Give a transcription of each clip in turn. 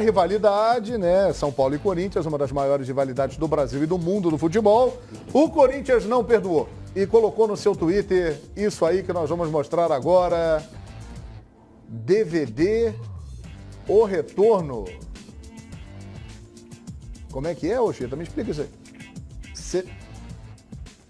rivalidade, né? São Paulo e Corinthians, uma das maiores rivalidades do Brasil e do mundo do futebol. O Corinthians não perdoou e colocou no seu Twitter isso aí que nós vamos mostrar agora. DVD O Retorno. Como é que é, Oxita? Me explica isso aí.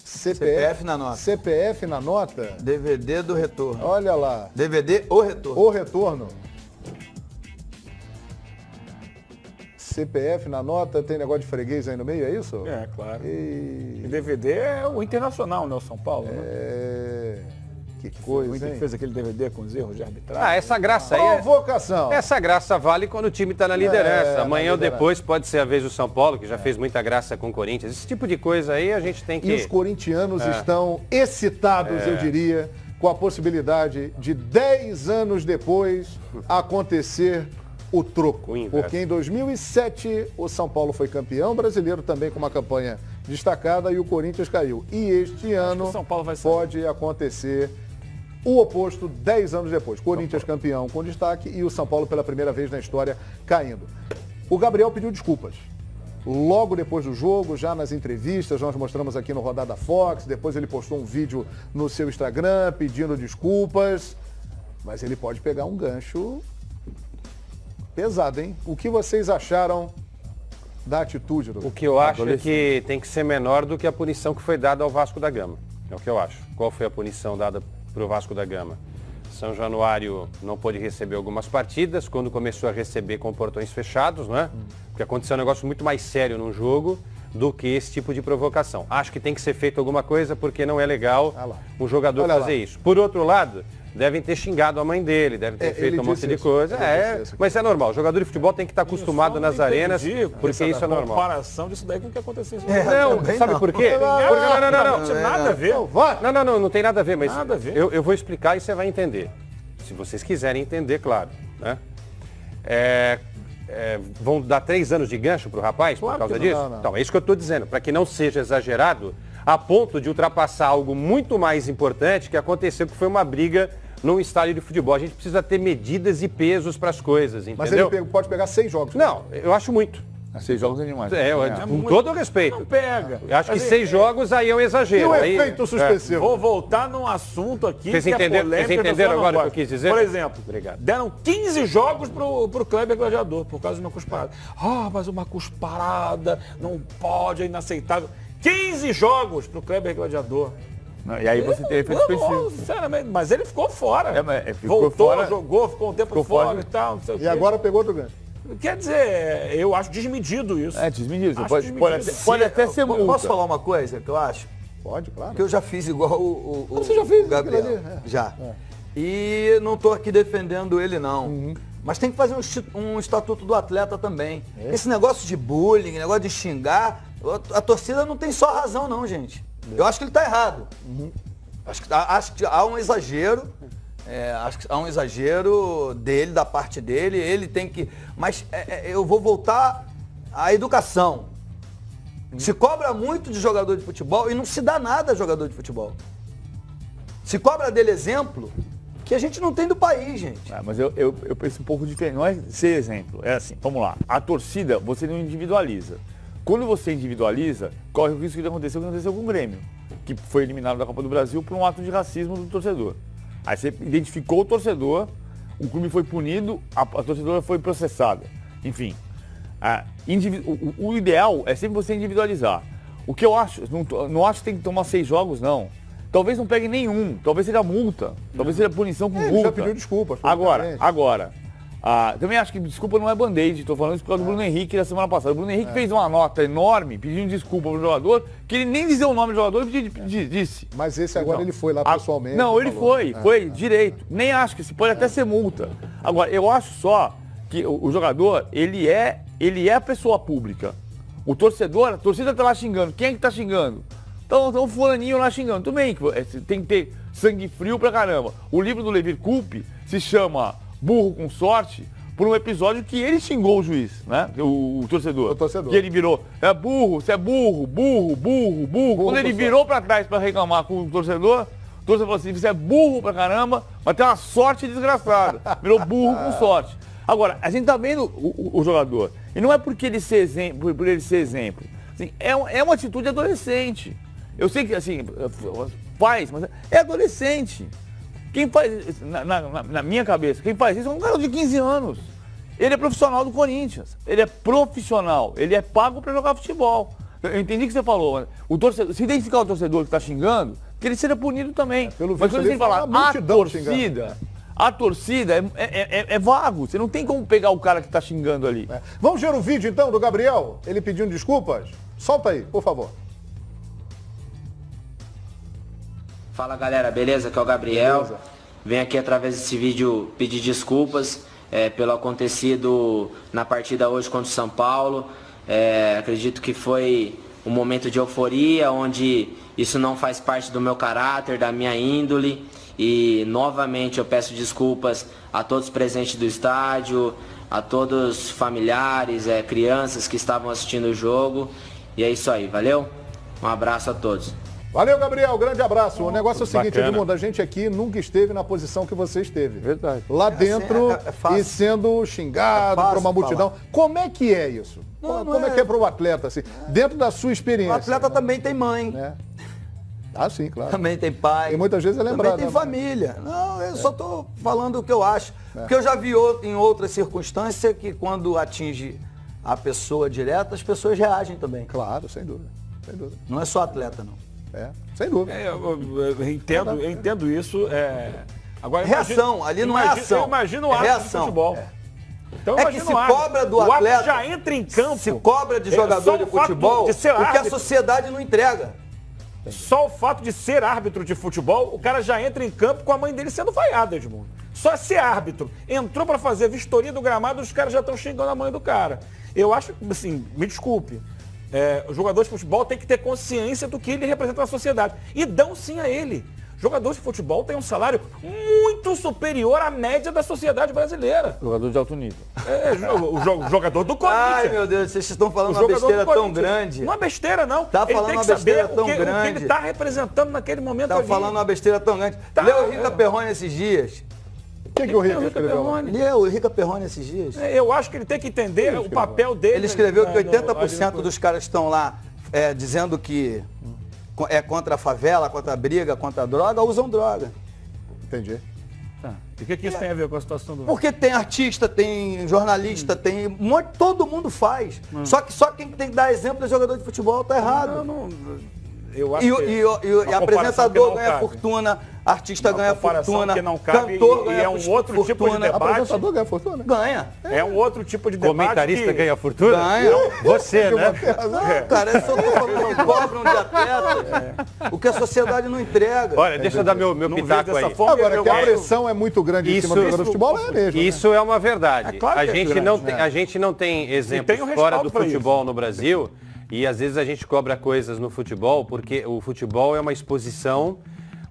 CPF na nota. CPF na nota? DVD do retorno. Olha lá. DVD O Retorno. O Retorno. CPF na nota, tem negócio de freguês aí no meio, é isso? É, claro. E DVD é o Internacional, né? O São Paulo, né? É... Que coisa, o Inter hein? fez aquele DVD com os erros de arbitragem. Ah, essa graça aí... Provocação. Essa graça vale quando o time está na liderança. Amanhã ou depois pode ser a vez do São Paulo, que já fez muita graça com o Corinthians. Esse tipo de coisa aí a gente tem que... E os corintianos estão excitados, eu diria, com a possibilidade de 10 anos depois acontecer o troco. Porque em 2007 o São Paulo foi campeão brasileiro também com uma campanha destacada e o Corinthians caiu. E este ano São Paulo vai sair. pode acontecer o oposto 10 anos depois. Corinthians campeão com destaque e o São Paulo pela primeira vez na história caindo. O Gabriel pediu desculpas. Logo depois do jogo, já nas entrevistas, nós mostramos aqui no Rodada Fox, depois ele postou um vídeo no seu Instagram pedindo desculpas, mas ele pode pegar um gancho pesado, hein? O que vocês acharam da atitude do... O que eu acho é que tem que ser menor do que a punição que foi dada ao Vasco da Gama. É o que eu acho. Qual foi a punição dada para o Vasco da Gama? São Januário não pôde receber algumas partidas, quando começou a receber com portões fechados, não é? Porque aconteceu um negócio muito mais sério num jogo do que esse tipo de provocação. Acho que tem que ser feito alguma coisa porque não é legal um jogador fazer isso. Por outro lado, devem ter xingado a mãe dele, devem ter feito um monte de coisa. Mas é normal. O jogador de futebol tem que estar acostumado nas arenas, porque isso é normal. Comparação disso daí com o que aconteceu. Não, sabe por quê? Não tem nada a ver. Não tem nada a ver, mas nada a ver. Eu vou explicar e você vai entender. Se vocês quiserem entender, claro. Né? Vão dar 3 anos de gancho para o rapaz por causa disso? Não. Então, é isso que eu estou dizendo. Para que não seja exagerado, a ponto de ultrapassar algo muito mais importante que aconteceu, que foi uma briga num estádio de futebol. A gente precisa ter medidas e pesos para as coisas, entendeu? Mas ele pode pegar 6 jogos. Não, eu acho muito. 6 jogos é demais. Com todo o respeito. Não pega. Eu acho que 6 jogos aí é um exagero. E o efeito suspensivo? Vou voltar num assunto aqui Vocês que entenderam, é polêmico. vocês entenderam agora o que eu quis dizer? Por exemplo, Obrigado. Deram 15 jogos pro Kleber Gladiador por causa de uma cusparada. Mas uma cusparada não pode, é inaceitável. 15 jogos pro Kleber Gladiador. Não, e aí você tem efeito específico. Sinceramente, mas ele ficou fora. Ficou Voltou, fora, ficou um tempo fora e tal, não sei o quê. E agora pegou outro gancho. Quer dizer, eu acho desmedido isso. Desmedido. Acho Pode até ser multa. Posso falar uma coisa que eu acho? Pode, claro. Que eu já fiz igual o Você já fez Gabriel. aquilo ali? Já. E não estou aqui defendendo ele, não. Mas tem que fazer um estatuto do atleta também. Esse negócio de bullying, negócio de xingar, a torcida não tem só razão, não, gente. Eu acho que ele está errado. Acho que há um exagero. Acho que há um exagero dele, da parte dele. Ele tem que... Mas eu vou voltar à educação. Se cobra muito de jogador de futebol e não se dá nada a jogador de futebol. Se cobra dele exemplo que a gente não tem do país, gente. Mas eu penso um pouco diferente. Não é ser exemplo. É assim, vamos lá. A torcida, você não individualiza. Quando você individualiza, corre o risco de acontecer o que aconteceu com o Grêmio, que foi eliminado da Copa do Brasil por um ato de racismo do torcedor. Aí você identificou o torcedor, o clube foi punido, a torcedora foi processada. Enfim, o ideal é sempre você individualizar. O que eu acho, não acho que tem que tomar 6 jogos, não. Talvez não pegue nenhum, talvez seja multa, talvez seja punição com multa. Ele já pediu desculpas. Agora, também acho que desculpa não é band-aid, estou falando isso por causa do Bruno Henrique da semana passada. O Bruno Henrique fez uma nota enorme pedindo desculpa pro jogador, que ele nem dizia o nome do jogador e disse. Mas esse agora ele foi lá pessoalmente. Não, ele foi direito. Nem acho que se pode até ser multa. Agora, eu acho só que o jogador, ele é pessoa pública. O torcedor, a torcida tá lá xingando. Quem é que tá xingando? Então o fulaninho lá xingando. Tudo bem, tem que ter sangue frio pra caramba. O livro do Levi Coupe se chama Burro com Sorte, por um episódio que ele xingou o juiz, né? O torcedor. Que ele virou, você é burro. Quando ele virou pra trás pra reclamar com o torcedor falou assim, você é burro pra caramba, mas tem uma sorte desgraçada. Virou burro com sorte. Agora, a gente tá vendo o jogador. E não é porque ele ser exemplo, por ele ser exemplo. Assim, é uma atitude adolescente. Eu sei que, assim, faz, mas é adolescente. Quem faz, na minha cabeça, quem faz isso é um garoto de 15 anos. Ele é profissional do Corinthians. Ele é profissional. Ele é pago para jogar futebol. Eu entendi o que você falou. O torcedor, se identificar o torcedor que está xingando, que ele seja punido também. Mas quando você fala a torcida é vago. Você não tem como pegar o cara que está xingando ali. Vamos ver o vídeo então do Gabriel? Ele pedindo desculpas? Solta aí, por favor. Fala galera, beleza? Aqui é o Gabriel. Beleza. Venho aqui através desse vídeo pedir desculpas pelo acontecido na partida hoje contra o São Paulo. Acredito que foi um momento de euforia, onde isso não faz parte do meu caráter, da minha índole. E novamente eu peço desculpas a todos presentes do estádio, a todos os familiares, crianças que estavam assistindo o jogo. E é isso aí, valeu? Um abraço a todos. Valeu, Gabriel, grande abraço. O negócio é o seguinte, Edmundo, a gente aqui nunca esteve na posição que você esteve. Verdade. Lá dentro e sendo xingado por uma multidão. Falar. Como é que é isso? Como é que é para o atleta, assim? Dentro da sua experiência. O atleta também tem mãe. Ah, sim, claro. Também tem pai. E muitas vezes é lembrado. Também tem família. Não, eu só estou falando o que eu acho. Porque eu já vi em outras circunstâncias que quando atinge a pessoa direta, as pessoas reagem também. Claro, sem dúvida. Sem dúvida. Não é só atleta, não. Sem dúvida. Eu entendo isso. Agora, reação, ali não é ação. Eu imagino o árbitro de futebol. Então, que se cobra do atleta, já entra em campo. Se cobra de jogador de futebol, porque a sociedade não entrega. Só o fato de ser árbitro de futebol, o cara já entra em campo com a mãe dele sendo vaiada, Edmundo. Só ser árbitro. Entrou para fazer a vistoria do gramado, os caras já estão xingando a mãe do cara. Eu acho, assim, me desculpe, o jogador de futebol tem que ter consciência do que ele representa na sociedade. E dão sim a ele. Jogador de futebol tem um salário muito superior à média da sociedade brasileira. Jogador de alto nível. O jogador do Corinthians. Ai, meu Deus, vocês estão falando uma besteira tão grande. Não é besteira, não. Tá falando uma besteira tão grande. O que ele está representando naquele momento ali. Tá falando uma besteira tão grande. Leu o Rica Perrone esses dias. O que o Rica escreveu? Leu o Rica Perrone esses dias. Eu acho que ele tem que entender o papel dele. Ele escreveu que 80% dos caras que estão lá dizendo que é contra a favela, contra a briga, contra a droga, usam droga. Entendi. E o que isso tem a ver com a situação do... Porque tem artista, tem jornalista, tem um monte, todo mundo faz. Só que só quem tem que dar exemplo é jogador de futebol, tá errado. Eu acho e apresentador ganha fortuna, artista ganha fortuna, cantor ganha um outro tipo de debate. Apresentador ganha fortuna? Ganha. É um outro tipo de debate. Comentarista ganha fortuna? Ganha. Você, né? Não, cara, eu só tô falando, cobram de atleta. O que a sociedade não entrega. Olha, deixa eu dar meu pitaco aí. Agora, que a pressão é muito grande em cima do jogador de futebol, é mesmo. Isso é uma verdade. Claro a gente não tem exemplos fora do futebol no Brasil. E às vezes a gente cobra coisas no futebol, porque o futebol é uma exposição,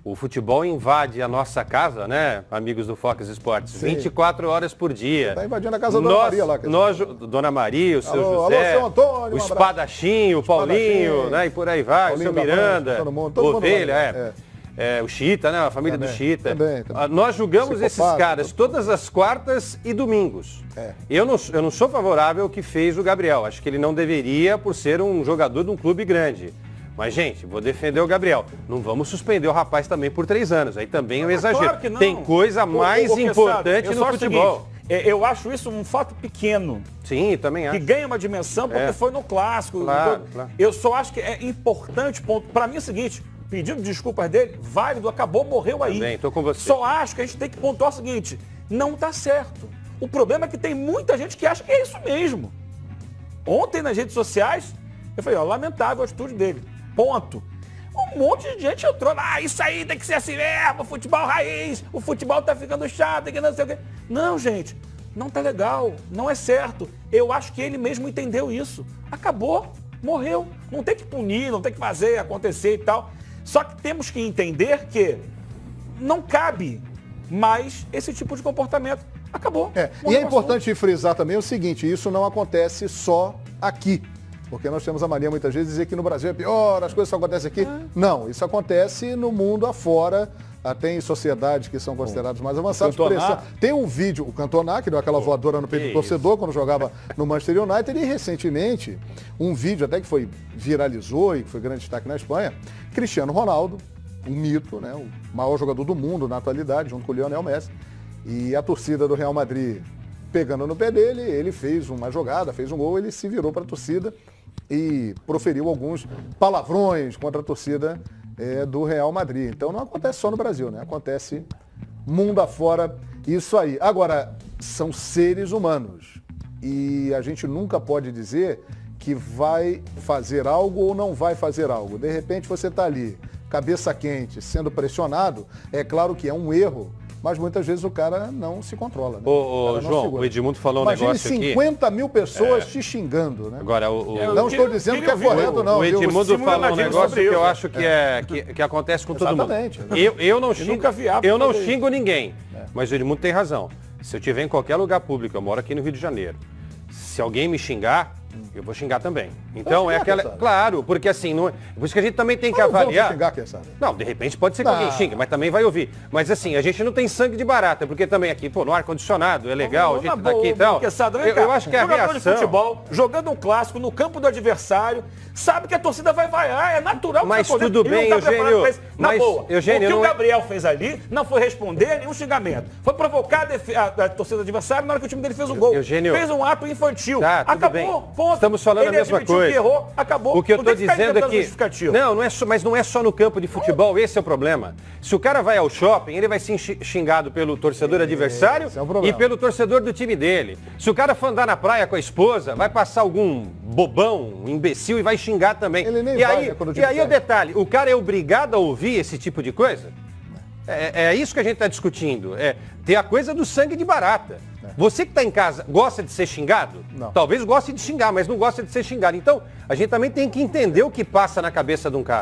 o futebol invade a nossa casa, né, amigos do Fox Sports, 24 horas por dia. Está invadindo a casa da Dona Maria lá. Dona Maria, o seu José, seu Antônio, o Espadachim, o Paulinho, né, e por aí vai, o seu Miranda, Ovelha, o Chita, né? A família do Chita. Também. Nós julgamos esses caras todas as quartas e domingos. Eu não sou favorável ao que fez o Gabriel. Acho que ele não deveria por ser um jogador de um clube grande. Mas, gente, vou defender o Gabriel. Não vamos suspender o rapaz também por 3 anos. Aí também é um exagero. Claro que não. Tem coisa mais importante no futebol. Eu acho isso um fato pequeno. Sim, também acho. Que ganha uma dimensão porque foi no clássico. Claro. Eu só acho que é importante, para mim é o seguinte, pedido de desculpas dele, válido, acabou, morreu aí. Também, tô com você. Só acho que a gente tem que pontuar o seguinte, não tá certo. O problema é que tem muita gente que acha que é isso mesmo. Ontem nas redes sociais, eu falei, lamentável a atitude dele. Ponto. Um monte de gente entrou, isso aí tem que ser assim mesmo, futebol raiz, o futebol tá ficando chato, que não sei o quê. Não, gente, não tá legal, não é certo. Eu acho que ele mesmo entendeu isso. Acabou, morreu. Não tem que punir, não tem que fazer acontecer e tal. Só que temos que entender que não cabe mais esse tipo de comportamento. Acabou. E é importante frisar também o seguinte, isso não acontece só aqui. Porque nós temos a mania muitas vezes de dizer que no Brasil é pior, as coisas só acontecem aqui. Não, isso acontece no mundo afora. até em sociedades que são consideradas mais avançadas. Cantona. Tem um vídeo, o Cantona, que deu aquela voadora no peito do torcedor quando jogava no Manchester United, e recentemente, um vídeo até que viralizou e que foi grande destaque na Espanha, Cristiano Ronaldo, um mito, né, o maior jogador do mundo na atualidade, junto com o Lionel Messi, e a torcida do Real Madrid pegando no pé dele, ele fez uma jogada, fez um gol, ele se virou para a torcida e proferiu alguns palavrões contra a torcida do Real Madrid. Então não acontece só no Brasil, né? Acontece mundo afora isso aí. Agora, são seres humanos e a gente nunca pode dizer que vai fazer algo ou não vai fazer algo. De repente você está ali, cabeça quente, sendo pressionado, é claro que é um erro, mas muitas vezes o cara não se controla. Né? João, o Edmundo falou um negócio aqui. 50 mil pessoas te xingando, né? Agora, não estou dizendo que é correto, não. O Edmundo viu? falou um negócio que eu acho que, É. que acontece com todo mundo. Exatamente. Eu não xingo, nunca vi eu não fazer xingo ninguém, mas o Edmundo tem razão. Se eu estiver em qualquer lugar público, eu moro aqui no Rio de Janeiro, se alguém me xingar, eu vou xingar também. Então é aquela... Claro, porque assim, não é... por isso que a gente também tem que avaliar... Xingar, quem sabe? Não, de repente pode ser que alguém xingue, mas também vai ouvir. Mas assim, a gente não tem sangue de barata, porque também aqui, no ar-condicionado, é legal, a gente tá aqui e tal. Eu acho que a jogador reação... de futebol, jogando um clássico no campo do adversário, sabe que a torcida vai vaiar, é natural que Mas você tudo bem, Eugênio, Na mas, boa, Eugênio, o que não o é- Gabriel fez ali não foi responder a nenhum xingamento. Foi provocar a torcida adversária na hora que o time dele fez um gol. Eugênio, fez um ato infantil. tá, tudo Acabou, bem. ponto. Estamos falando a Ele mesma admitiu coisa. que errou, acabou. O que eu Não estou tem que ficar dizendo inventando aqui, justificativa. mas não é só no campo de futebol, esse é o problema. Se o cara vai ao shopping, ele vai ser xingado pelo torcedor adversário é o problema. e pelo torcedor do time dele. Se o cara for andar na praia com a esposa, vai passar algum bobão, um imbecil e vai xingar também. Ele nem e vai, aí, né, quando o e time aí o perde. detalhe, o cara é obrigado a ouvir esse tipo de coisa? É isso que a gente está discutindo. Tem a coisa do sangue de barata. Você que está em casa, gosta de ser xingado? Não. Talvez goste de xingar, mas não gosta de ser xingado. Então, a gente também tem que entender o que passa na cabeça de um cara.